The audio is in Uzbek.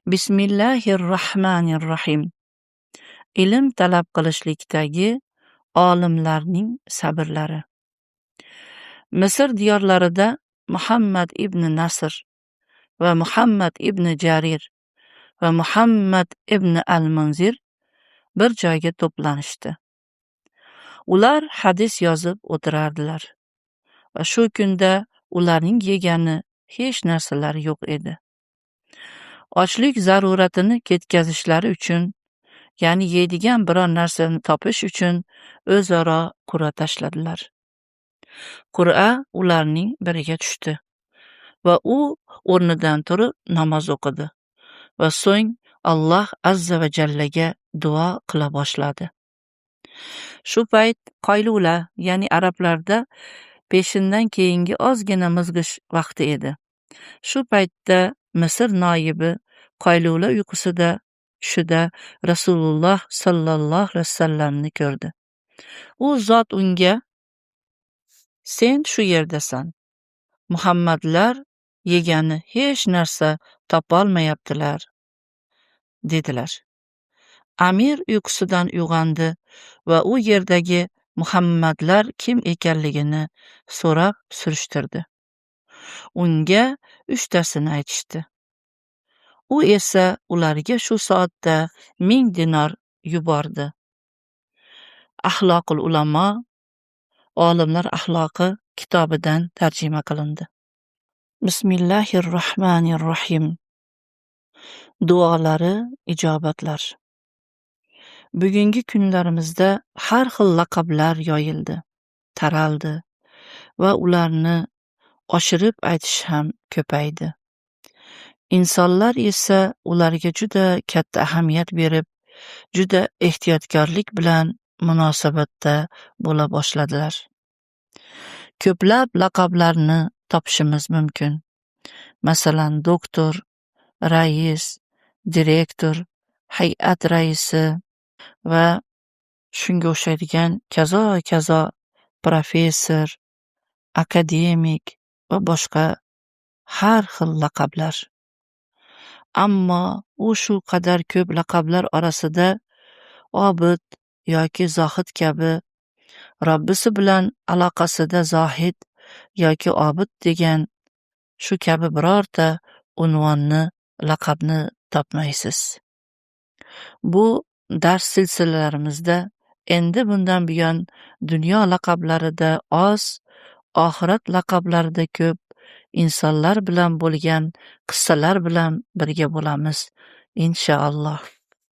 Bismillahirrohmanirrohim. Ilm talab qilishlikdagi olimlarning sabrlari. Misr diyorlarida Muhammad ibn Nasr va Muhammad ibn Jarir va Muhammad ibn al-Munzir bir joyga to'planishdi. Ular hadis yozib o'tirardilar va shu kunda ularning yegani hech narsalari yo'q edi. Ochlik zaruratini ketkazishlari uchun, ya'ni yeydigan biror narsani topish uchun o'zaro qur'a tashladilar. Qur'a ularning biriga tushdi va u o'rnidan turib namoz o'qidi va so'ng Alloh azza va jallaga duo qila boshladi. Shu payt qoylula, ya'ni arablarda peshindan keyingi ozgina mizg'ish vaqti edi. Shu paytda Misr noibi qoylula uyqusida tushida Rasululloh sallallohu alayhi vasallamni ko'rdi. U zot unga: "Sen shu yerdasan. Muhammadlar yegani hech narsa topolmayaptilar", dedilar. Amir uyqusidan uyg'ondi va u yerdagi Muhammadlar kim ekanligini so'rab surishtirdi. Unga 3tasini aytishdi. U esa ularga shu soatda 1000 dinor yubordi. Axloqul ulamo, olimlar axloqi kitobidan tarjima qilindi. Bismillahirrohmanirrohim. Duolari ijobatlar. Bugungi kunlarimizda har xil laqablar yoyildi, taraldi va ularni oshirib aytish ham ko'paydi. Insonlar esa ularga juda katta ahamiyat berib, juda ehtiyotkorlik bilan munosabatda bo'la boshladilar. Ko'plab laqablarni topishimiz mumkin. Masalan, doktor, rais, direktor, hay'at raisi va shunga o'xshaydigan kazo professor, akademik va boshqa har xil laqablar. Ammo u shu qadar ko'p laqablar orasida obid yoki zohid kabi, Robbisi bilan aloqasida zohid yoki obid degan shu kabi birorta unvonni, laqabni topmaysiz. Bu dars silsilalarimizda endi bundan buyon dunyo laqablarida oz, oxirat laqablarida ko'p, insonlar bilan bo'lgan qissalar bilan birga bo'lamiz, inshaalloh.